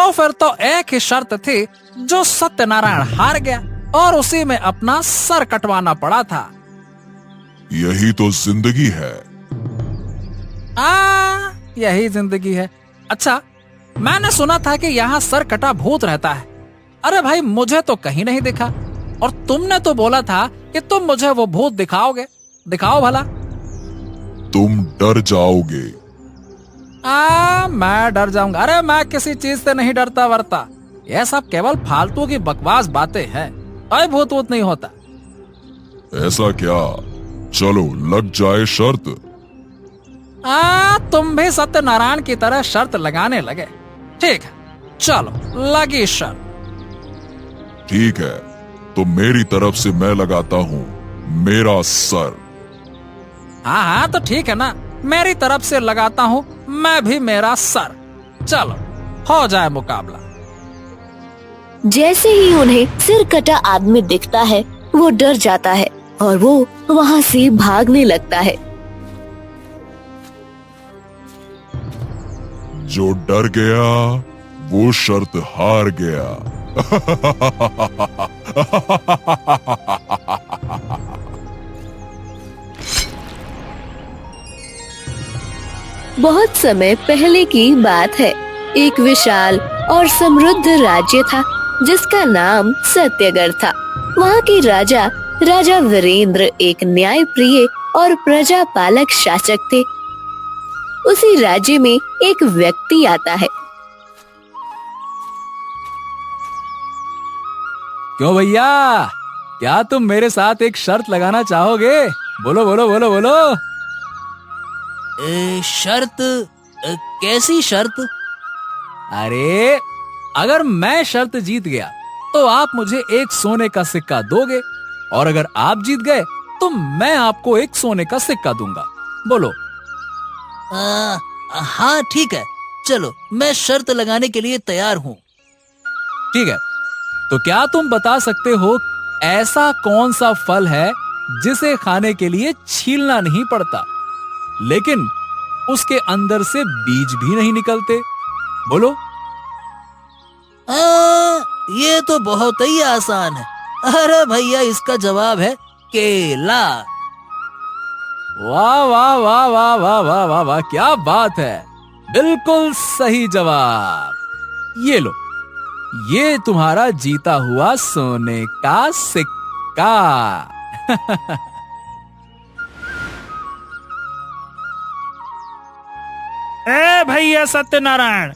तो फिर तो एक ही शर्त थी जो सत्यनारायण हार गया और उसी में अपना सर कटवाना पड़ा था। यही तो जिंदगी है। यही जिंदगी है। अच्छा, मैंने सुना था कि यहाँ सर कटा भूत रहता है। अरे भाई, मुझे तो कहीं नहीं दिखा, और तुमने तो बोला था कि तुम मुझे वो भूत दिखाओगे। दिखाओ भला। तुम डर जाओगे। मैं डर जाऊंगा? अरे मैं किसी चीज से नहीं डरता वरता। यह सब केवल फालतू की बकवास बातें हैं। कोई भूत वूत नहीं होता। ऐसा क्या? चलो लग जाए शर्त। तुम भी सत्यनारायण की तरह शर्त लगाने लगे। ठीक है, चलो लगी शर्त। ठीक है, तो मेरी तरफ से मैं लगाता हूँ मेरा सर। हाँ, तो ठीक है ना, मेरी तरफ से लगाता हूँ मैं भी मेरा सर। चलो हो जाए मुकाबला। जैसे ही उन्हें सिर कटा आदमी दिखता है, वो डर जाता है और वो वहाँ से भागने लगता है। जो डर गया वो शर्त हार गया। बहुत समय पहले की बात है। एक विशाल और समृद्ध राज्य था जिसका नाम सत्यगढ़ था। वहाँ के राजा वीरेंद्र एक न्यायप्रिय और प्रजा पालक शासक थे। उसी राज्य में एक व्यक्ति आता है। क्यों भैया, क्या तुम मेरे साथ एक शर्त लगाना चाहोगे? बोलो बोलो बोलो बोलो। शर्त? कैसी शर्त? अरे, अगर मैं शर्त जीत गया तो आप मुझे एक सोने का सिक्का दोगे, और अगर आप जीत गए तो मैं आपको एक सोने का सिक्का दूंगा। बोलो। हाँ ठीक है, चलो मैं शर्त लगाने के लिए तैयार हूँ। ठीक है, तो क्या तुम बता सकते हो ऐसा कौन सा फल है जिसे खाने के लिए छीलना नहीं पड़ता, लेकिन उसके अंदर से बीज भी नहीं निकलते? बोलो। ये तो बहुत ही आसान है। अरे भैया, इसका जवाब है केला। वाह वाह वाह वाह वाह वाह वाह वाह, क्या बात है, बिल्कुल सही जवाब। ये लो, ये तुम्हारा जीता हुआ सोने का सिक्का। ए भैया सत्यनारायण,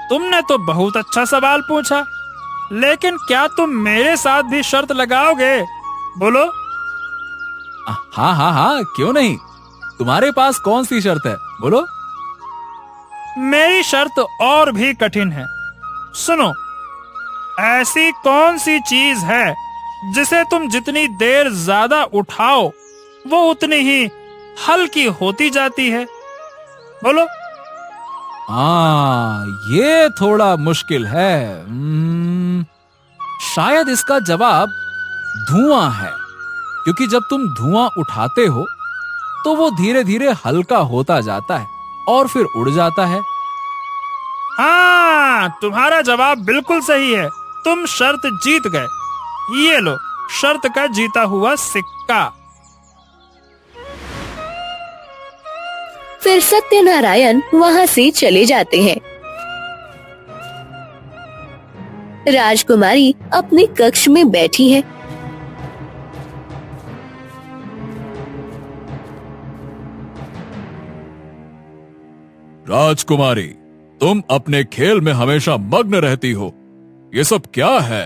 तुमने तो बहुत अच्छा सवाल पूछा, लेकिन क्या तुम मेरे साथ भी शर्त लगाओगे? बोलो। हाँ हाँ हाँ, क्यों नहीं। तुम्हारे पास कौन सी शर्त है? बोलो। मेरी शर्त और भी कठिन है। सुनो, ऐसी कौन सी चीज है जिसे तुम जितनी देर ज्यादा उठाओ वो उतनी ही हल्की होती जाती है? बोलो। हाँ, ये थोड़ा मुश्किल है। शायद इसका जवाब धुआं है, क्योंकि जब तुम धुआं उठाते हो तो वो धीरे धीरे हल्का होता जाता है और फिर उड़ जाता है। हाँ, तुम्हारा जवाब बिल्कुल सही है। तुम शर्त जीत गए। ये लो शर्त का जीता हुआ सिक्का। फिर सत्यनारायण वहाँ से चले जाते हैं। राजकुमारी अपने कक्ष में बैठी है। राजकुमारी, तुम अपने खेल में हमेशा मग्न रहती हो, ये सब क्या है?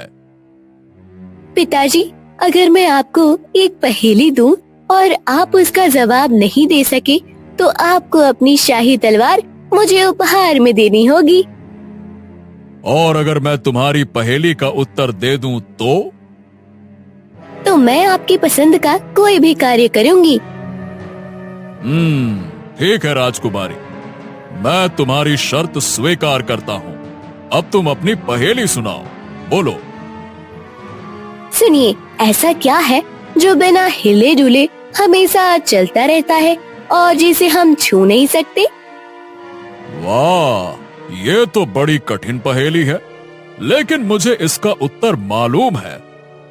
पिताजी, अगर मैं आपको एक पहेली दूं और आप उसका जवाब नहीं दे सके तो आपको अपनी शाही तलवार मुझे उपहार में देनी होगी। और अगर मैं तुम्हारी पहेली का उत्तर दे दूं तो मैं आपकी पसंद का कोई भी कार्य करूंगी। ठीक है राजकुमारी, मैं तुम्हारी शर्त स्वीकार करता हूँ। अब तुम अपनी पहेली सुनाओ। बोलो। सुनिए, ऐसा क्या है जो बिना हिले डुले हमेशा चलता रहता है और जिसे हम छू नहीं सकते? वाह, ये तो बड़ी कठिन पहेली है, लेकिन मुझे इसका उत्तर मालूम है।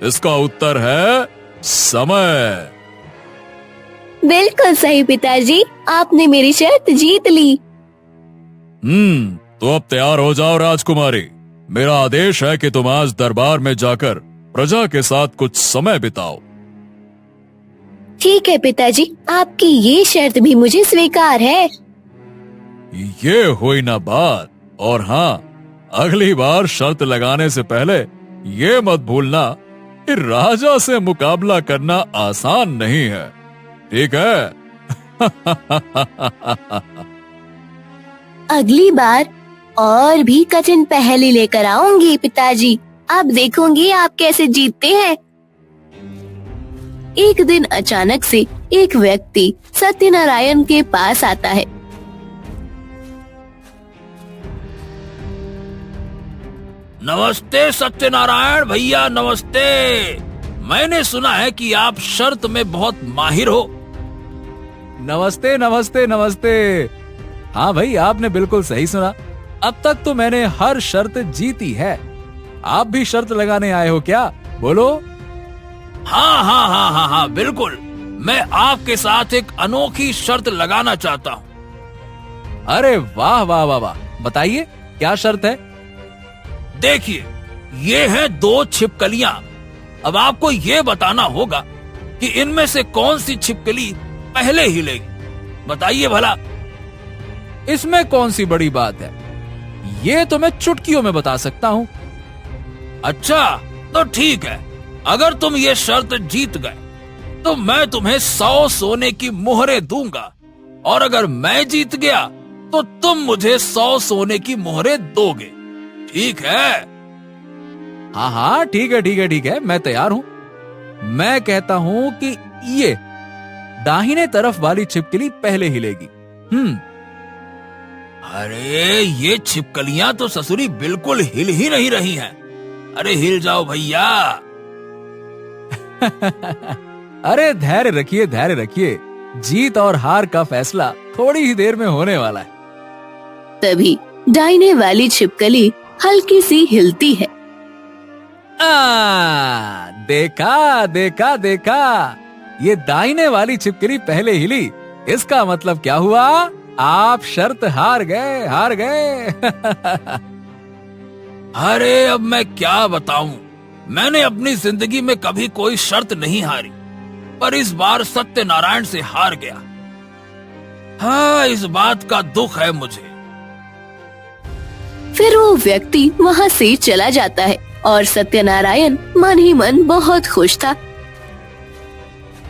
इसका उत्तर है समय। बिल्कुल सही पिताजी, आपने मेरी शर्त जीत ली। तो अब तैयार हो जाओ राजकुमारी। मेरा आदेश है कि तुम आज दरबार में जाकर प्रजा के साथ कुछ समय बिताओ। ठीक है पिताजी, आपकी ये शर्त भी मुझे स्वीकार है। ये हुई ना बात। और हाँ, अगली बार शर्त लगाने से पहले ये मत भूलना कि राजा से मुकाबला करना आसान नहीं है, ठीक है? अगली बार और भी कठिन पहेली लेकर आऊंगी पिताजी। अब देखूंगी आप कैसे जीतते हैं। एक दिन अचानक से एक व्यक्ति सत्यनारायण के पास आता है। नमस्ते सत्यनारायण भैया, नमस्ते। मैंने सुना है कि आप शर्त में बहुत माहिर हो। नमस्ते नमस्ते नमस्ते। हाँ भाई, आपने बिल्कुल सही सुना। अब तक तो मैंने हर शर्त जीती है। आप भी शर्त लगाने आए हो क्या? बोलो। हाँ हाँ हाँ हाँ हाँ, बिल्कुल। मैं आपके साथ एक अनोखी शर्त लगाना चाहता हूँ। अरे वाह वाह वाह वाह, बताइए क्या शर्त है? देखिए, ये हैं 2 छिपकलियां। अब आपको ये बताना होगा कि इनमें से कौन सी छिपकली पहले हिलेगी। बताइए भला। इसमें कौन सी बड़ी बात है? ये तो मैं चुटकियों में बता सकता हूँ। अच्छा, तो ठीक है। अगर तुम ये शर्त जीत गए तो मैं तुम्हें 100 सोने की मोहरें दूंगा, और अगर मैं जीत गया तो तुम मुझे 100 सोने की मोहरें दोगे, ठीक है? हाँ हाँ, ठीक है ठीक है ठीक है, मैं तैयार हूँ। मैं कहता हूँ कि ये दाहिने तरफ वाली छिपकली पहले हिलेगी। अरे, ये छिपकलियां तो ससुरी बिल्कुल हिल ही नहीं रही हैं। अरे हिल जाओ भैया। अरे धैर्य रखिए धैर्य रखिए, जीत और हार का फैसला थोड़ी ही देर में होने वाला है। तभी दाहिने वाली छिपकली हल्की सी हिलती है। देखा देखा देखा, ये दाहिने वाली छिपकली पहले हिली। इसका मतलब क्या हुआ? आप शर्त हार गए, हार गए। अरे अब मैं क्या बताऊं, मैंने अपनी जिंदगी में कभी कोई शर्त नहीं हारी, पर इस बार सत्यनारायण से हार गया। हाँ, इस बात का दुख है मुझे। फिर वो व्यक्ति वहाँ से चला जाता है और सत्यनारायण मन ही मन बहुत खुश था।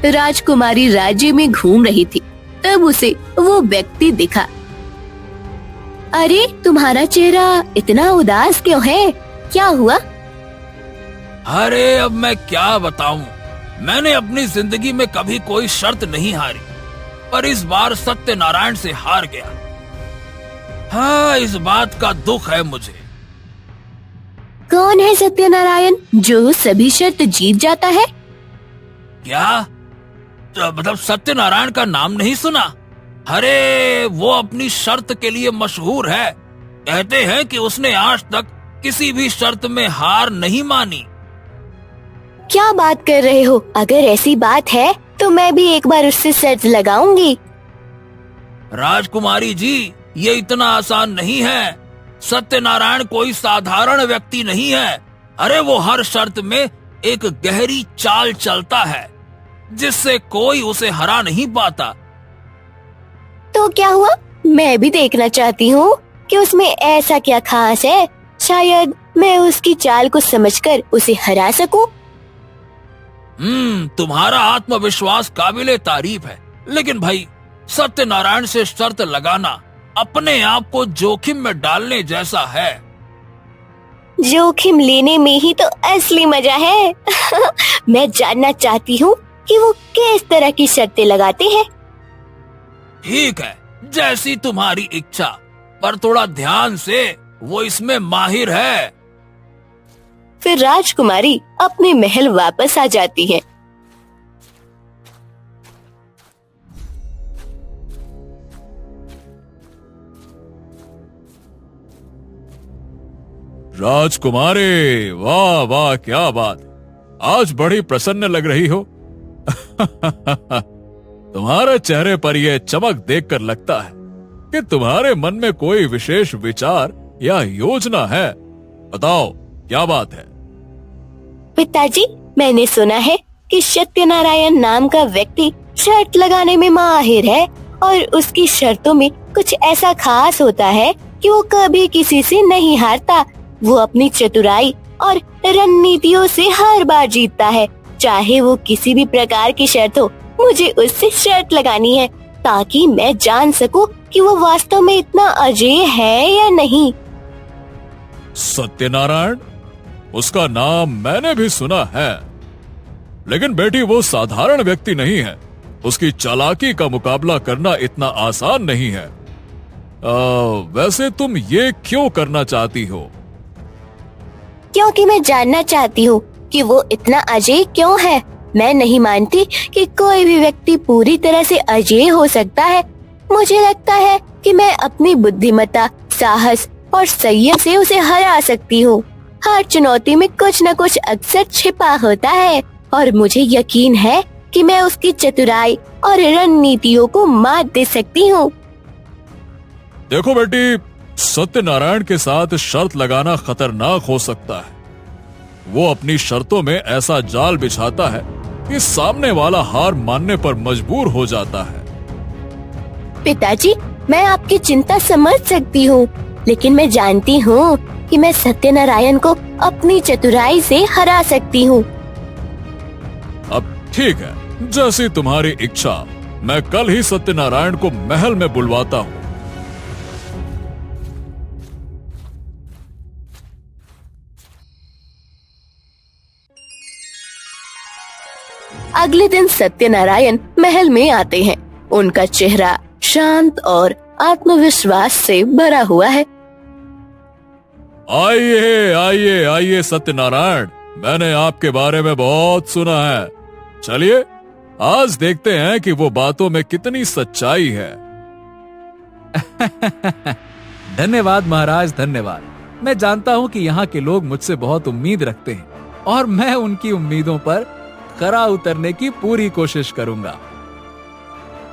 राजकुमारी राज्य में घूम रही थी, तब उसे वो व्यक्ति दिखा। अरे, तुम्हारा चेहरा इतना उदास क्यों है? क्या हुआ? अरे अब मैं क्या बताऊं, मैंने अपनी जिंदगी में कभी कोई शर्त नहीं हारी, पर इस बार सत्यनारायण से हार गया। हाँ, इस बात का दुख है मुझे। कौन है सत्यनारायण जो सभी शर्त जीत जाता है? क्या? तो मतलब सत्यनारायण का नाम नहीं सुना? अरे, वो अपनी शर्त के लिए मशहूर है। कहते हैं कि उसने आज तक किसी भी शर्त में हार नहीं मानी। क्या बात कर रहे हो? अगर ऐसी बात है तो मैं भी एक बार उससे शर्त लगाऊंगी। राजकुमारी जी, ये इतना आसान नहीं है। सत्यनारायण कोई साधारण व्यक्ति नहीं है। अरे, वो हर शर्त में एक गहरी चाल चलता है, जिससे कोई उसे हरा नहीं पाता। तो क्या हुआ? मैं भी देखना चाहती हूँ कि उसमें ऐसा क्या खास है। शायद मैं उसकी चाल को समझकर उसे हरा सकूं। तुम्हारा आत्मविश्वास काबिले तारीफ है, लेकिन भाई, सत्यनारायण से शर्त लगाना अपने आप को जोखिम में डालने जैसा है। जोखिम लेने में ही तो असली मजा है। मैं जानना चाहती हूँ कि वो किस तरह की शर्तें लगाते हैं। ठीक है, जैसी तुम्हारी इच्छा, पर थोड़ा ध्यान से, वो इसमें माहिर है। फिर राजकुमारी अपने महल वापस आ जाती है। राजकुमारी, वाह वाह, क्या बात, आज बड़ी प्रसन्न लग रही हो। तुम्हारे चेहरे पर यह चमक देखकर लगता है कि तुम्हारे मन में कोई विशेष विचार या योजना है। बताओ, क्या बात है? पिताजी, मैंने सुना है कि सत्यनारायण नाम का व्यक्ति शर्त लगाने में माहिर है और उसकी शर्तों में कुछ ऐसा खास होता है कि वो कभी किसी से नहीं हारता। वो अपनी चतुराई और रणनीतियों से हर बार जीतता है। चाहे वो किसी भी प्रकार की शर्त हो, मुझे उससे शर्त लगानी है ताकि मैं जान सकूं कि वो वास्तव में इतना अजेय है या नहीं। सत्यनारायण, उसका नाम मैंने भी सुना है, लेकिन बेटी वो साधारण व्यक्ति नहीं है। उसकी चालाकी का मुकाबला करना इतना आसान नहीं है। वैसे तुम ये क्यों करना चाहती हो? क्योंकि मैं जानना चाहती हूँ कि वो इतना अजेय क्यों है। मैं नहीं मानती कि कोई भी व्यक्ति पूरी तरह से अजेय हो सकता है। मुझे लगता है कि मैं अपनी बुद्धिमत्ता, साहस और संयम से उसे हरा सकती हूँ। हर चुनौती में कुछ न कुछ अक्सर छिपा होता है और मुझे यकीन है कि मैं उसकी चतुराई और रणनीतियों को मात दे सकती हूँ। देखो बेटी, सत्यनारायण के साथ शर्त लगाना खतरनाक हो सकता है। वो अपनी शर्तों में ऐसा जाल बिछाता है कि सामने वाला हार मानने पर मजबूर हो जाता है। पिताजी, मैं आपकी चिंता समझ सकती हूँ, लेकिन मैं जानती हूँ कि मैं सत्यनारायण को अपनी चतुराई से हरा सकती हूँ। अब ठीक है, जैसी तुम्हारी इच्छा। मैं कल ही सत्यनारायण को महल में बुलवाता हूँ। अगले दिन सत्यनारायण महल में आते हैं। उनका चेहरा शांत और आत्मविश्वास से भरा हुआ है। आइए आइए आइए सत्यनारायण, मैंने आपके बारे में बहुत सुना है। चलिए, आज देखते हैं कि वो बातों में कितनी सच्चाई है। धन्यवाद महाराज, धन्यवाद। मैं जानता हूँ कि यहाँ के लोग मुझसे बहुत उम्मीद रखते हैं और मैं उनकी उम्मीदों पर खरा उतरने की पूरी कोशिश करूंगा।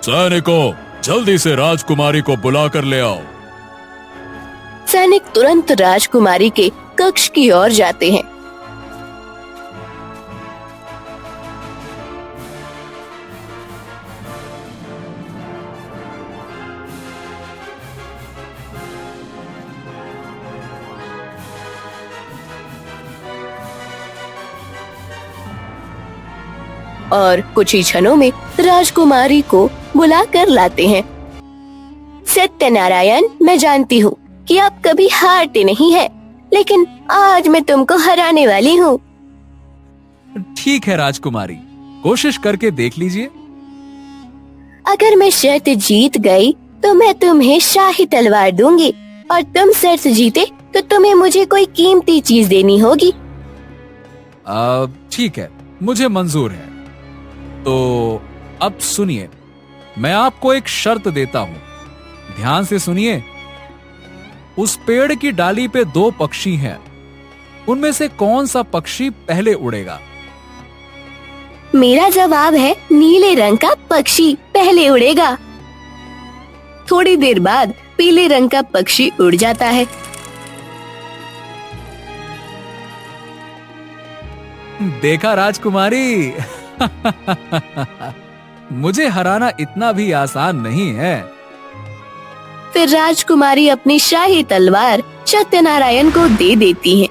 सैनिकों, जल्दी से राजकुमारी को बुला कर ले आओ। सैनिक तुरंत राजकुमारी के कक्ष की ओर जाते हैं। और कुछ ही क्षणों में राजकुमारी को बुला कर लाते हैं। सत्यनारायण, मैं जानती हूँ कि आप कभी हारते नहीं हैं, लेकिन आज मैं तुमको हराने वाली हूँ। ठीक है राजकुमारी, कोशिश करके देख लीजिए। अगर मैं शर्त जीत गई तो मैं तुम्हें शाही तलवार दूंगी और तुम शर्त जीते तो तुम्हें मुझे कोई कीमती चीज देनी होगी। ठीक है, मुझे मंजूर है। तो अब सुनिए, मैं आपको एक शर्त देता हूं, ध्यान से सुनिए। उस पेड़ की डाली पे 2 पक्षी हैं, उनमें से कौन सा पक्षी पहले उड़ेगा? मेरा जवाब है नीले रंग का पक्षी पहले उड़ेगा। थोड़ी देर बाद पीले रंग का पक्षी उड़ जाता है। देखा राजकुमारी, मुझे हराना इतना भी आसान नहीं है। फिर राजकुमारी अपनी शाही तलवार सत्यनारायण को दे देती है।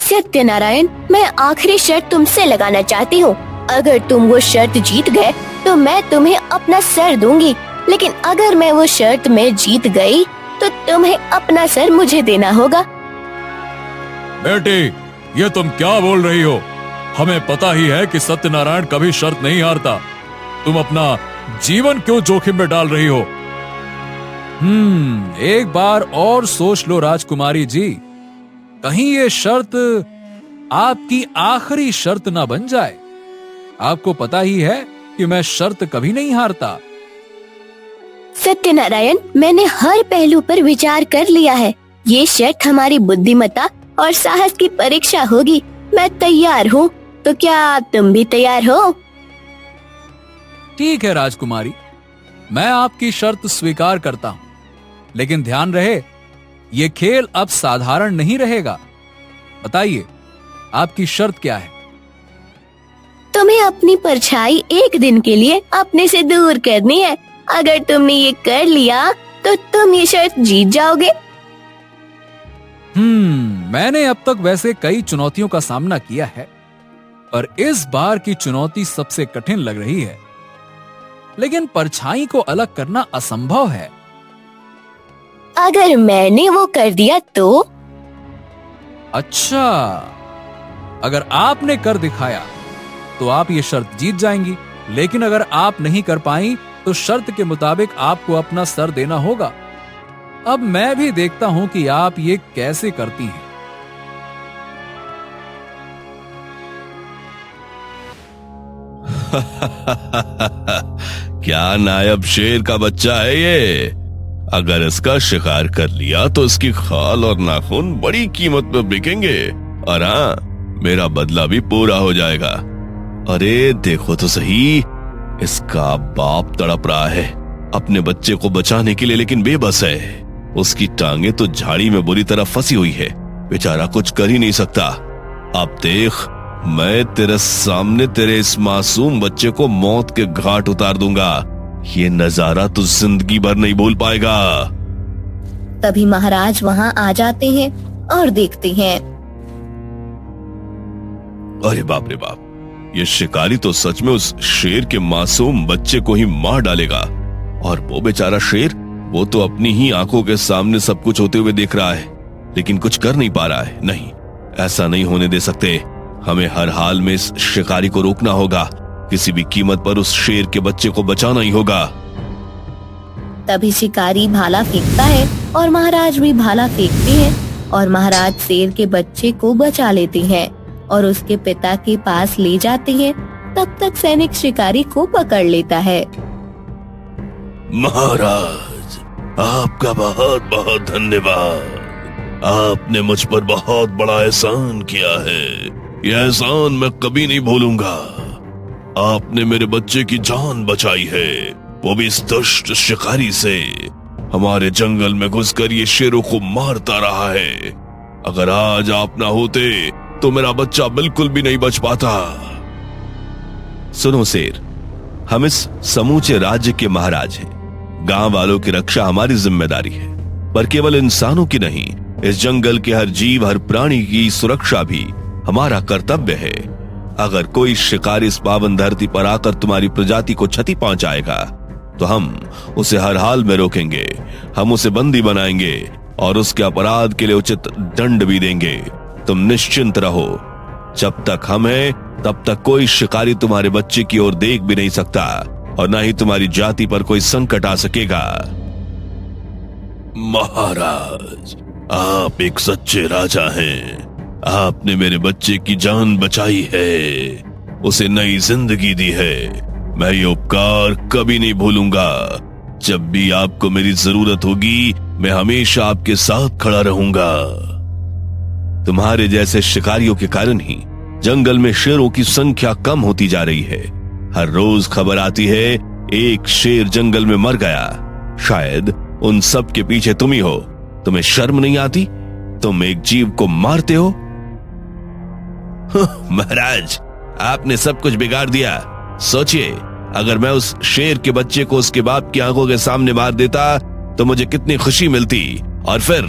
सत्यनारायण, मैं आखिरी शर्त तुमसे लगाना चाहती हूँ। अगर तुम वो शर्त जीत गए तो मैं तुम्हें अपना सर दूंगी, लेकिन अगर मैं वो शर्त में जीत गई तो तुम्हें अपना सर मुझे देना होगा। बेटी, ये तुम क्या बोल रही हो? हमें पता ही है कि सत्यनारायण कभी शर्त नहीं हारता। तुम अपना जीवन क्यों जोखिम में डाल रही हो? एक बार और सोच लो राजकुमारी जी, कहीं ये शर्त आपकी आखिरी शर्त ना बन जाए। आपको पता ही है कि मैं शर्त कभी नहीं हारता। सत्यनारायण, मैंने हर पहलू पर विचार कर लिया है। ये शर्त हमारी बुद्धिमत्ता और साहस की परीक्षा होगी। मैं तैयार हूँ, तो क्या तुम भी तैयार हो? ठीक है राजकुमारी, मैं आपकी शर्त स्वीकार करता हूं, लेकिन ध्यान रहे ये खेल अब साधारण नहीं रहेगा। बताइए, आपकी शर्त क्या है? तुम्हें अपनी परछाई एक दिन के लिए अपने से दूर करनी है। अगर तुमने ये कर लिया तो तुम ये शर्त जीत जाओगे। मैंने अब तक वैसे कई चुनौतियों का सामना किया है, पर इस बार की चुनौती सबसे कठिन लग रही है। लेकिन परछाई को अलग करना असंभव है। अगर मैंने वो कर दिया तो? अच्छा, अगर आपने कर दिखाया तो आप ये शर्त जीत जाएंगी, लेकिन अगर आप नहीं कर पाई तो शर्त के मुताबिक आपको अपना सर देना होगा। अब मैं भी देखता हूं कि आप ये कैसे करती हैं। क्या नायब शेर का बच्चा है ये? अगर इसका शिकार कर लिया तो इसकी खाल और नाखून बड़ी कीमत में बिकेंगे, और हाँ, मेरा बदला भी पूरा हो जाएगा। अरे देखो तो सही, इसका बाप तड़प रहा है अपने बच्चे को बचाने के लिए, लेकिन बेबस है। उसकी टांगे तो झाड़ी में बुरी तरह फंसी हुई है, बेचारा कुछ कर ही नहीं सकता। अब देख, मैं तेरे सामने तेरे इस मासूम बच्चे को मौत के घाट उतार दूंगा। ये नजारा तो जिंदगी भर नहीं भूल पाएगा। तभी महाराज वहाँ आ जाते हैं और देखते हैं। अरे बाप रे बाप, ये शिकारी तो सच में उस शेर के मासूम बच्चे को ही मार डालेगा। और वो बेचारा शेर, वो तो अपनी ही आंखों के सामने सब कुछ होते हुए देख रहा है, लेकिन कुछ कर नहीं पा रहा है। नहीं, ऐसा नहीं होने दे सकते। हमें हर हाल में इस शिकारी को रोकना होगा। किसी भी कीमत पर उस शेर के बच्चे को बचाना ही होगा। तभी शिकारी भाला फेंकता है और महाराज भी भाला फेंकते हैं और महाराज शेर के बच्चे को बचा लेते हैं और उसके पिता के पास ले जाते हैं। तब तक सैनिक शिकारी को पकड़ लेता है। महाराज, आपका बहुत बहुत धन्यवाद। आपने मुझ पर बहुत बड़ा एहसान किया है। यह एहसान मैं कभी नहीं भूलूंगा। आपने मेरे बच्चे की जान बचाई है, वो भी इस दुष्ट शिकारी से। हमारे जंगल में घुसकर ये शेरों को मारता रहा है। अगर आज आप ना होते तो मेरा बच्चा बिल्कुल भी नहीं बच पाता। सुनो शेर, हम इस समूचे राज्य के महाराज हैं। गांव वालों की रक्षा हमारी जिम्मेदारी है, पर केवल इंसानों की नहीं, इस जंगल के हर जीव, हर प्राणी की सुरक्षा भी हमारा कर्तव्य है। अगर कोई शिकारी इस पावन धरती पर आकर तुम्हारी प्रजाति को क्षति पहुंचाएगा तो हम उसे हर हाल में रोकेंगे। हम उसे बंदी बनाएंगे और उसके अपराध के लिए उचित दंड भी देंगे। तुम निश्चिंत रहो। जब तक हम हैं, तब तक कोई शिकारी तुम्हारे बच्चे की ओर देख भी नहीं सकता और ना ही तुम्हारी जाति पर कोई संकट आ सकेगा। महाराज, आप एक सच्चे राजा हैं। आपने मेरे बच्चे की जान बचाई है, उसे नई जिंदगी दी है। मैं ये उपकार कभी नहीं भूलूंगा। जब भी आपको मेरी जरूरत होगी, मैं हमेशा आपके साथ खड़ा रहूंगा। तुम्हारे जैसे शिकारियों के कारण ही जंगल में शेरों की संख्या कम होती जा रही है। हर रोज खबर आती है एक शेर जंगल में मर गया। शायद उन सब के पीछे तुम ही हो। तुम्हें शर्म नहीं आती? तुम एक जीव को मारते हो। महाराज, आपने सब कुछ बिगाड़ दिया। सोचिए, अगर मैं उस शेर के बच्चे को उसके बाप की आंखों के सामने मार देता तो मुझे कितनी खुशी मिलती, और फिर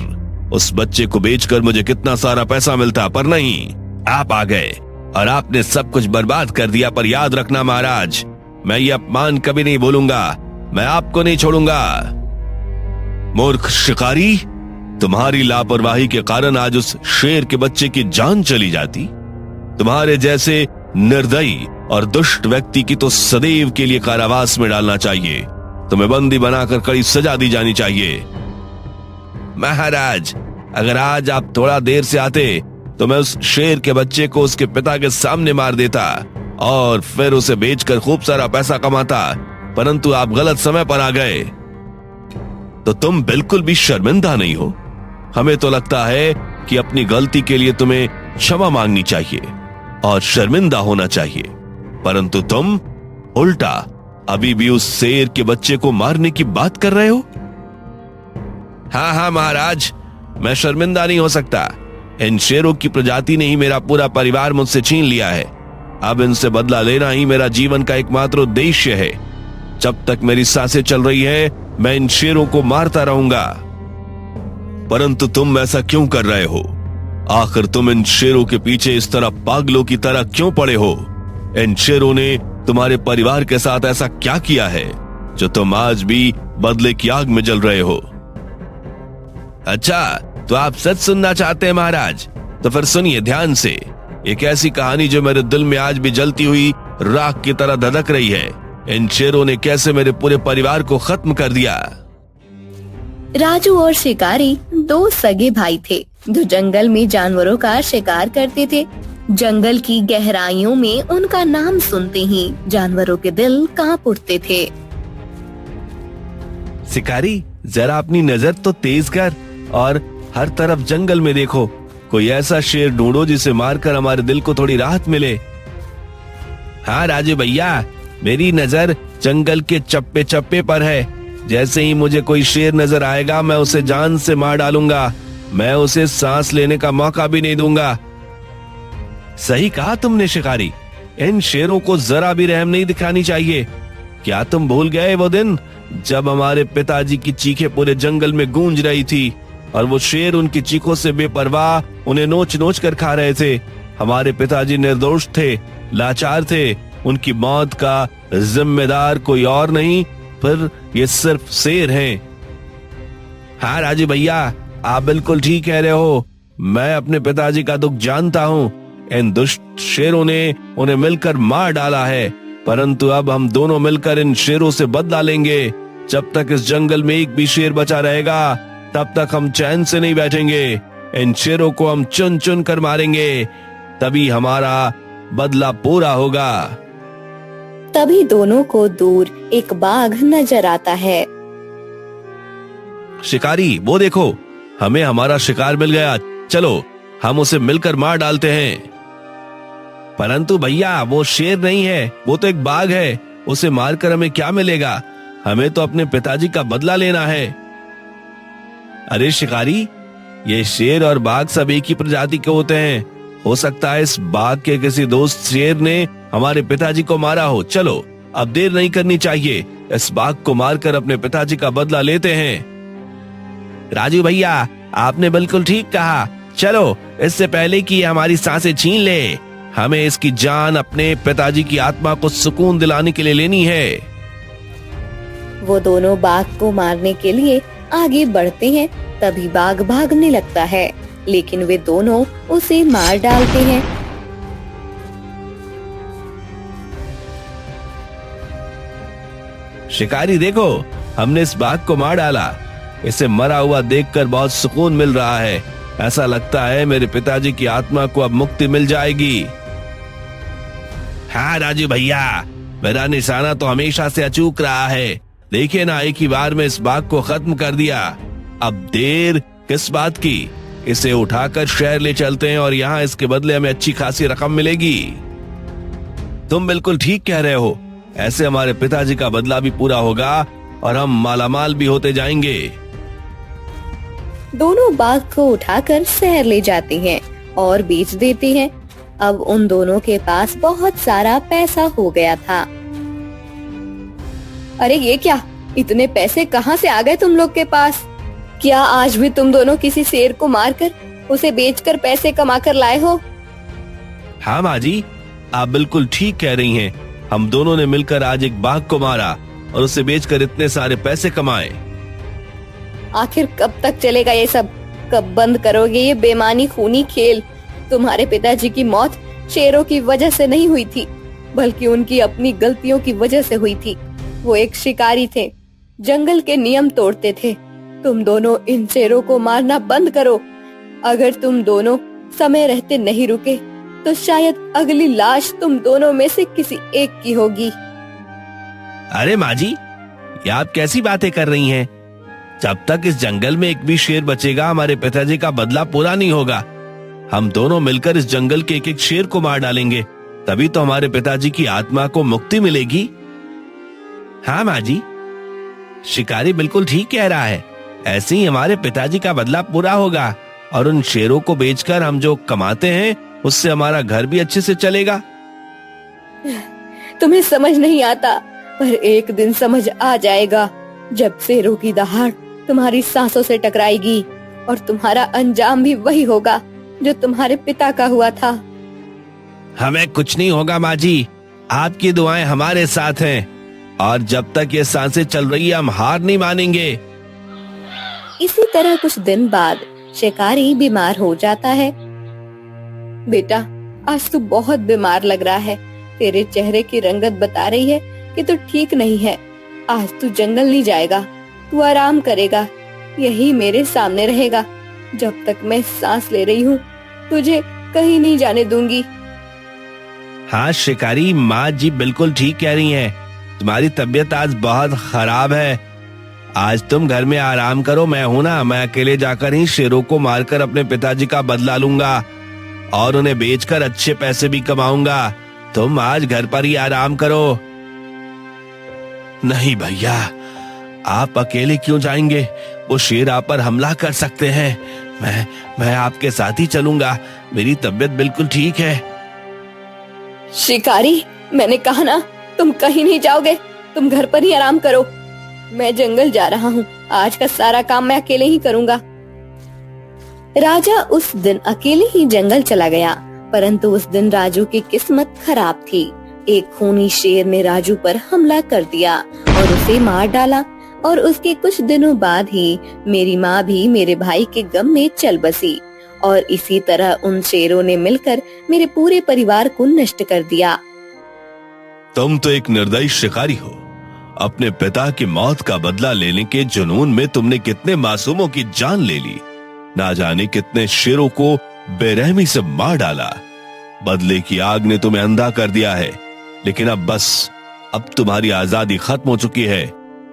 उस बच्चे को बेचकर मुझे कितना सारा पैसा मिलता। पर नहीं, आप आ गए और आपने सब कुछ बर्बाद कर दिया। पर याद रखना महाराज, मैं ये अपमान कभी नहीं भूलूंगा। मैं आपको नहीं छोड़ूंगा। मूर्ख शिकारी, तुम्हारी लापरवाही के कारण आज उस शेर के बच्चे की जान चली जाती। तुम्हारे जैसे निर्दयी और दुष्ट व्यक्ति की तो सदैव के लिए कारावास में डालना चाहिए। तुम्हें बंदी बनाकर कड़ी सजा दी जानी चाहिए। महाराज, अगर आज आप थोड़ा देर से आते तो मैं उस शेर के बच्चे को उसके पिता के सामने मार देता और फिर उसे बेचकर खूब सारा पैसा कमाता। परंतु आप गलत समय पर आ गए। तो तुम बिल्कुल भी शर्मिंदा नहीं हो? हमें तो लगता है कि अपनी गलती के लिए तुम्हें क्षमा मांगनी चाहिए और शर्मिंदा होना चाहिए, परंतु तुम उल्टा अभी भी उस शेर के बच्चे को मारने की बात कर रहे हो। हाँ हाँ महाराज, मैं शर्मिंदा नहीं हो सकता। इन शेरों की प्रजाति ने ही मेरा पूरा परिवार मुझसे छीन लिया है। अब इनसे बदला लेना ही मेरा जीवन का एकमात्र उद्देश्य है। जब तक मेरी सांसें चल रही है, मैं इन शेरों को मारता रहूंगा। परंतु तुम ऐसा क्यों कर रहे हो? आखिर तुम इन शेरों के पीछे इस तरह पागलों की तरह क्यों पड़े हो? इन शेरों ने तुम्हारे परिवार के साथ ऐसा क्या किया है जो तुम आज भी बदले की आग में जल रहे हो? अच्छा, तो आप सच सुनना चाहते हैं महाराज? तो फिर सुनिए ध्यान से एक ऐसी कहानी जो मेरे दिल में आज भी जलती हुई राख की तरह धधक रही है। इन शेरों ने कैसे मेरे पूरे परिवार को खत्म कर दिया। राजू और शिकारी दो सगे भाई थे जो जंगल में जानवरों का शिकार करते थे। जंगल की गहराइयों में उनका नाम सुनते ही जानवरों के दिल कांप उठते थे। शिकारी, जरा अपनी नजर तो तेज कर और हर तरफ जंगल में देखो। कोई ऐसा शेर ढूंढो जिसे मारकर हमारे दिल को थोड़ी राहत मिले। हाँ राजू भैया, मेरी नजर जंगल के चप्पे चप्पे पर है। जैसे ही मुझे कोई शेर नजर आएगा, मैं उसे जान से मार डालूंगा। मैं उसे सांस लेने का मौका भी नहीं दूंगा। सही कहा तुमने शिकारी, इन शेरों को जरा भी रहम नहीं दिखानी चाहिए। क्या तुम भूल गए वो दिन जब हमारे पिताजी की चीखें पूरे जंगल में गूंज रही थी और वो शेर उनकी चीखों से बेपरवाह उन्हें नोच नोच कर खा रहे थे? हमारे पिताजी निर्दोष थे, लाचार थे। उनकी मौत का जिम्मेदार कोई और नहीं, फिर ये सिर्फ शेर हैं। हाँ राजू भैया, आप बिल्कुल ठीक कह रहे हो। मैं अपने पिताजी का दुख जानता हूँ। इन दुष्ट शेरों ने उन्हें मिलकर मार डाला है, परंतु अब हम दोनों मिलकर इन शेरों से बदला लेंगे। जब तक इस जंगल में एक भी शेर बचा रहेगा, तब तक हम चैन से नहीं बैठेंगे। इन शेरों को हम चुन चुन कर मारेंगे, तभी हमारा बदला पूरा होगा। तभी दोनों को दूर एक बाघ नजर आता है। शिकारी, वो देखो, हमें हमारा शिकार मिल गया। चलो हम उसे मिलकर मार डालते हैं। परंतु भैया, वो शेर नहीं है, वो तो एक बाघ है। उसे मारकर हमें क्या मिलेगा? हमें तो अपने पिताजी का बदला लेना है। अरे शिकारी, ये शेर और बाघ सब एक ही प्रजाति के होते हैं। हो सकता है इस बाघ के किसी दोस्त शेर ने हमारे पिताजी को मारा हो। चलो अब देर नहीं करनी चाहिए, इस बाघ को मारकर अपने पिताजी का बदला लेते हैं। राजू भैया, आपने बिल्कुल ठीक कहा। चलो, इससे पहले कि ये हमारी सांसें छीन ले, हमें इसकी जान अपने पिताजी की आत्मा को सुकून दिलाने के लिए लेनी है। वो दोनों बाघ को मारने के लिए आगे बढ़ते हैं। तभी बाघ भागने लगता है, लेकिन वे दोनों उसे मार डालते हैं। शिकारी देखो, हमने इस बाघ को मार डाला। इसे मरा हुआ देखकर बहुत सुकून मिल रहा है। ऐसा लगता है मेरे पिताजी की आत्मा को अब मुक्ति मिल जाएगी। हाँ राजू भैया, मेरा निशाना तो हमेशा से अचूक रहा है। देखिए ना, एक ही बार में इस बाघ को खत्म कर दिया। अब देर किस बात की? इसे उठाकर शहर ले चलते हैं और यहाँ इसके बदले हमें अच्छी खासी रकम मिलेगी। तुम बिल्कुल ठीक कह रहे हो। ऐसे हमारे पिताजी का बदला भी पूरा होगा और हम मालामाल भी होते जाएंगे। दोनों बाघ को उठाकर शहर ले जाते हैं और बेच देते हैं। अब उन दोनों के पास बहुत सारा पैसा हो गया था। अरे ये क्या, इतने पैसे कहाँ से आ गए तुम लोग के पास? क्या आज भी तुम दोनों किसी शेर को मारकर उसे बेचकर पैसे कमा कर लाए हो? हाँ माँ जी, आप बिल्कुल ठीक कह रही हैं। हम दोनों ने मिलकर आज एक बाघ को मारा और उसे बेचकर इतने सारे पैसे कमाए। आखिर कब तक चलेगा ये सब? कब बंद करोगे ये बेमानी खूनी खेल? तुम्हारे पिताजी की मौत शेरों की वजह से नहीं हुई थी, बल्कि उनकी अपनी गलतियों की वजह से हुई थी। वो एक शिकारी थे, जंगल के नियम तोड़ते थे। तुम दोनों इन शेरों को मारना बंद करो। अगर तुम दोनों समय रहते नहीं रुके, तो शायद अगली लाश तुम दोनों में से किसी एक की होगी। अरे माँ जी, ये आप कैसी बातें कर रही हैं? जब तक इस जंगल में एक भी शेर बचेगा हमारे पिताजी का बदला पूरा नहीं होगा। हम दोनों मिलकर इस जंगल के एक एक शेर को मार डालेंगे, तभी तो हमारे पिताजी की आत्मा को मुक्ति मिलेगी। हाँ माँ जी, शिकारी बिल्कुल ठीक कह रहा है। ऐसे ही हमारे पिताजी का बदला पूरा होगा और उन शेरों को बेचकर हम जो कमाते हैं उससे हमारा घर भी अच्छे से चलेगा। तुम्हें समझ नहीं आता, पर एक दिन समझ आ जाएगा, जब शेरों की दहाड़ तुम्हारी सांसों से टकराएगी और तुम्हारा अंजाम भी वही होगा जो तुम्हारे पिता का हुआ था। हमें कुछ नहीं होगा माँ जी, आपकी दुआएं हमारे साथ हैं और जब तक ये सांसें चल रही है हम हार नहीं मानेंगे। इसी तरह कुछ दिन बाद शिकारी बीमार हो जाता है। बेटा, आज तू बहुत बीमार लग रहा है। तेरे चेहरे की रंगत बता रही है कि तू ठीक नहीं है। आज तू जंगल नहीं जाएगा, तू आराम करेगा, यही मेरे सामने रहेगा। जब तक मैं सांस ले रही हूँ तुझे कहीं नहीं जाने दूंगी। हाँ शिकारी, माँ जी बिल्कुल ठीक कह रही हैं। तुम्हारी तबीयत आज बहुत खराब है। आज तुम घर में आराम करो, मैं हूं ना, मैं अकेले जाकर ही शेरों को मारकर अपने पिताजी का बदला लूंगा और उन्हें बेचकर अच्छे पैसे भी कमाऊंगा। तुम आज घर पर ही आराम करो। नहीं भैया, आप अकेले क्यों जाएंगे? वो शेर आप पर हमला कर सकते हैं। मैं आपके साथ ही चलूंगा, मेरी तबीयत बिल्कुल ठीक है। शिकारी, मैंने कहा ना, तुम कहीं नहीं जाओगे, तुम घर पर ही आराम करो। मैं जंगल जा रहा हूँ, आज का सारा काम मैं अकेले ही करूँगा। राजा उस दिन अकेले ही जंगल चला गया, परंतु उस दिन राजू की किस्मत खराब थी। एक खूनी शेर ने राजू पर हमला कर दिया और उसे मार डाला और उसके कुछ दिनों बाद ही मेरी माँ भी मेरे भाई के गम में चल बसी और इसी तरह उन शेरों ने मिलकर मेरे पूरे परिवार को नष्ट कर दिया। तुम तो एक निर्दयी शिकारी हो। अपने पिता की मौत का बदला लेने के जुनून में तुमने कितने मासूमों की जान ले ली, ना जाने कितने शेरों को बेरहमी से मार डाला। बदले की आग ने तुम्हें अंधा कर दिया है, लेकिन अब बस, अब तुम्हारी आजादी खत्म हो चुकी है।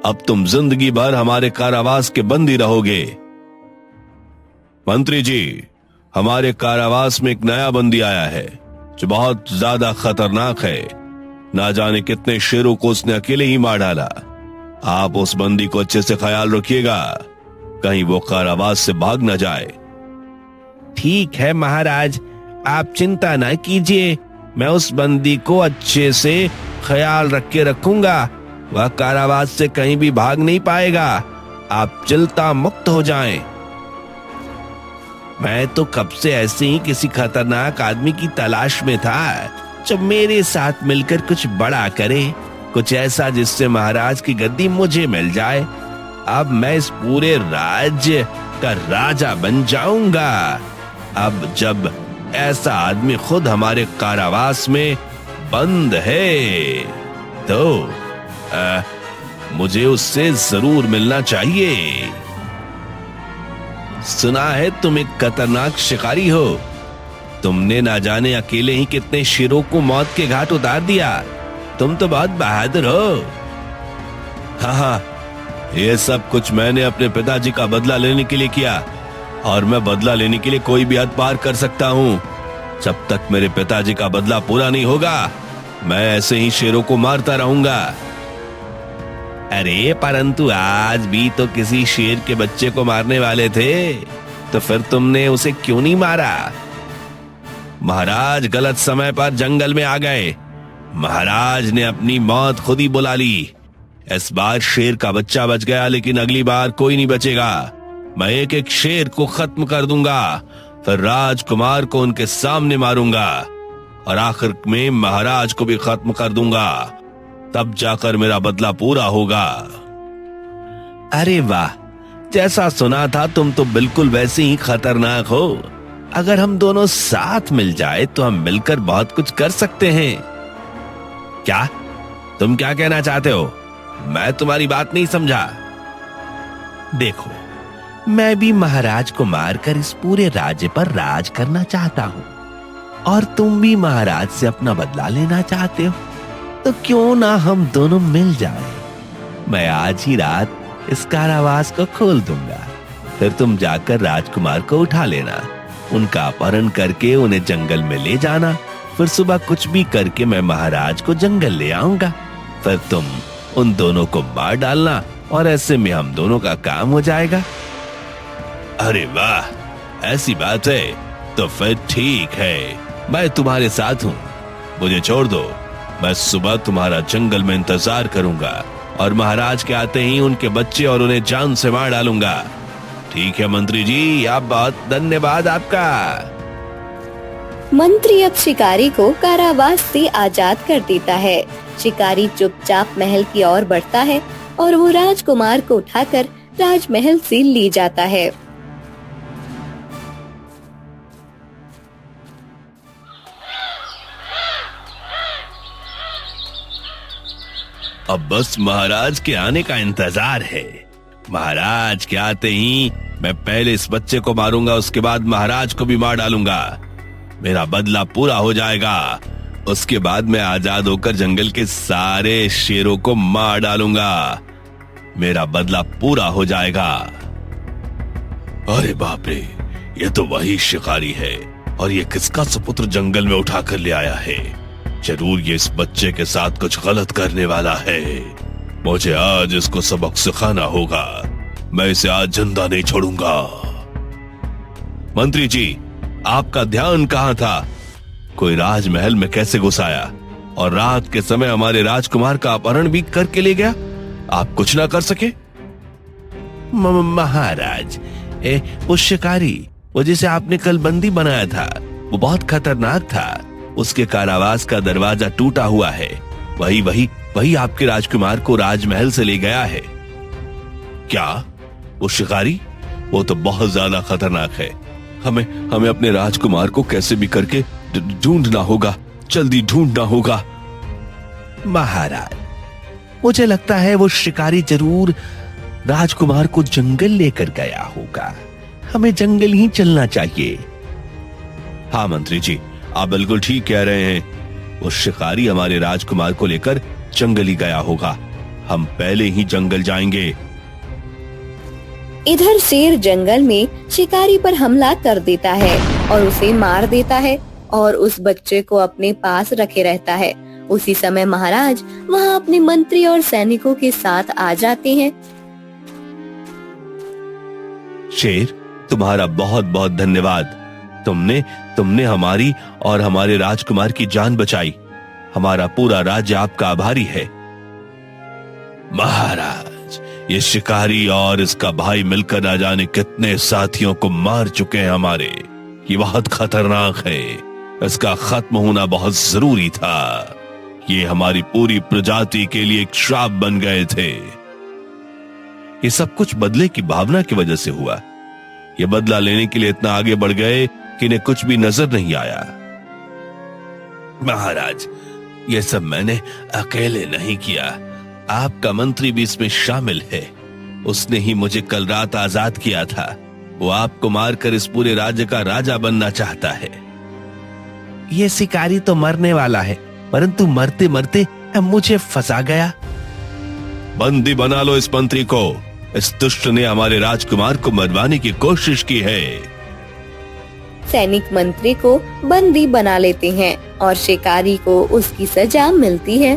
अब तुम जिंदगी भर हमारे कारावास के बंदी रहोगे। मंत्री जी, हमारे कारावास में एक नया बंदी आया है जो बहुत ज्यादा खतरनाक है। ना जाने कितने शेरों को उसने अकेले ही मार डाला। आप उस बंदी को अच्छे से ख्याल रखिएगा, कहीं वो कारावास से भाग न जाए। ठीक है महाराज, आप चिंता न कीजिए, मैं उस बंदी को अच्छे से ख्याल रख के रखूंगा। वह कारावास से कहीं भी भाग नहीं पाएगा। आप चिंता मुक्त हो जाएं। मैं तो कब से ऐसे ही किसी खतरनाक आदमी की तलाश में था जो मेरे साथ मिलकर कुछ बड़ा करे, कुछ ऐसा जिससे महाराज की गद्दी मुझे मिल जाए। अब मैं इस पूरे राज्य का राजा बन जाऊंगा। अब जब ऐसा आदमी खुद हमारे कारावास में बंद है तो मुझे उससे जरूर मिलना चाहिए। सुना है तुम एक खतरनाक शिकारी हो। तुमने ना जाने अकेले ही कितने शेरों को मौत के घाट उतार दिया। तुम तो बहुत बहादुर हो। हाँ, ये सब कुछ मैंने अपने पिताजी का बदला लेने के लिए किया और मैं बदला लेने के लिए कोई भी हद पार कर सकता हूँ। जब तक मेरे पिताजी का बदला पूरा नहीं होगा मैं ऐसे ही शेरों को मारता रहूंगा। अरे परंतु आज भी तो किसी शेर के बच्चे को मारने वाले थे, तो फिर तुमने उसे क्यों नहीं मारा? महाराज गलत समय पर जंगल में आ गए। महाराज ने अपनी मौत खुद ही बुला ली। इस बार शेर का बच्चा बच गया, लेकिन अगली बार कोई नहीं बचेगा। मैं एक एक शेर को खत्म कर दूंगा, फिर राजकुमार को उनके सामने मारूंगा और आखिर में महाराज को भी खत्म कर दूंगा। तब जाकर मेरा बदला पूरा होगा। अरे वाह, जैसा सुना था तुम तो बिल्कुल वैसे ही खतरनाक हो। अगर हम दोनों साथ मिल जाए तो हम मिलकर बहुत कुछ कर सकते हैं। क्या तुम क्या कहना चाहते हो? मैं तुम्हारी बात नहीं समझा। देखो, मैं भी महाराज को मारकर इस पूरे राज्य पर राज करना चाहता हूँ और तुम भी महाराज से अपना बदला लेना चाहते हो, तो क्यों ना हम दोनों मिल जाएं। मैं आज ही रात इस कारावास को खोल दूंगा। फिर तुम जाकर राजकुमार को उठा लेना, उनका अपहरण करके उन्हें जंगल में ले जाना। फिर सुबह कुछ भी करके मैं महाराज को जंगल ले आऊंगा। फिर तुम उन दोनों को मार डालना और ऐसे में हम दोनों का काम हो जाएगा। अरे वाह, ऐसी बात है तो फिर ठीक है, मैं तुम्हारे साथ हूँ। मुझे छोड़ दो, मैं सुबह तुम्हारा जंगल में इंतजार करूंगा और महाराज के आते ही उनके बच्चे और उन्हें जान से मार डालूंगा। ठीक है मंत्री जी, आप बहुत धन्यवाद आपका। मंत्री अब शिकारी को कारावास से आजाद कर देता है। शिकारी चुपचाप महल की ओर बढ़ता है और वो राजकुमार को उठाकर राजमहल से ले जाता है। अब बस महाराज के आने का इंतजार है। महाराज के आते ही मैं पहले इस बच्चे को मारूंगा, उसके बाद महाराज को भी मार डालूंगा। मेरा बदला पूरा हो जाएगा। उसके बाद मैं आजाद होकर जंगल के सारे शेरों को मार डालूंगा। मेरा बदला पूरा हो जाएगा। अरे बाप रे, ये तो वही शिकारी है और ये किसका सुपुत्र जंगल में उठा कर ले आया है। जरूर ये इस बच्चे के साथ कुछ गलत करने वाला है। मुझे आज इसको सबक सिखाना होगा। मैं इसे आज जिंदा नहीं छोड़ूंगा। मंत्री जी, आपका ध्यान कहां था? कोई राजमहल में कैसे घुस आया और रात के समय हमारे राजकुमार का अपहरण भी करके ले गया? आप कुछ ना कर सके? महाराज, वो शिकारी, वो जिसे आपने कल बंदी बनाया था, वो बहुत खतरनाक था। उसके कारावास का दरवाजा टूटा हुआ है। वही आपके राजकुमार को राजमहल से ले गया है। क्या वो शिकारी? वो तो बहुत ज्यादा खतरनाक है। हमें अपने राजकुमार को कैसे भी करके ढूंढना होगा, जल्दी ढूंढना होगा। महाराज, मुझे लगता है वो शिकारी जरूर राजकुमार को जंगल लेकर गया होगा। हमें जंगल ही चलना चाहिए। हाँ मंत्री जी, आप बिल्कुल ठीक कह रहे हैं। वो शिकारी हमारे राजकुमार को लेकर जंगल ही गया होगा। हम पहले ही जंगल जाएंगे। इधर शेर जंगल में शिकारी पर हमला कर देता है और उसे मार देता है और उस बच्चे को अपने पास रखे रहता है। उसी समय महाराज वहाँ अपने मंत्री और सैनिकों के साथ आ जाते हैं। शेर, तुम्हारा बहुत बहुत धन्यवाद। तुमने हमारी और हमारे राजकुमार की जान बचाई। हमारा पूरा राज्य आपका आभारी है। महाराज, ये शिकारी और इसका भाई मिलकर ना जाने कितने साथियों को मार चुके हैं हमारे। ये बहुत खतरनाक है। इसका खत्म होना बहुत जरूरी था। ये हमारी पूरी प्रजाति के लिए एक श्राप बन गए थे। ये सब कुछ बदले की भावना की वजह से हुआ। ये बदला लेने के लिए इतना आगे बढ़ गए कि इन्हें कुछ भी नजर नहीं आया। महाराज, ये सब मैंने अकेले नहीं किया। आपका मंत्री भी इसमें शामिल है। उसने ही मुझे कल रात आजाद किया था। वो आपको मारकर इस पूरे राज्य का राजा बनना चाहता है। ये शिकारी तो मरने वाला है, परंतु मरते मरते मुझे फंसा गया। बंदी बना लो इस मंत्री को। इस दुष्ट ने हमारे राजकुमार को मरवाने की कोशिश की है। सैनिक मंत्री को बंदी बना लेते हैं और शिकारी को उसकी सजा मिलती है।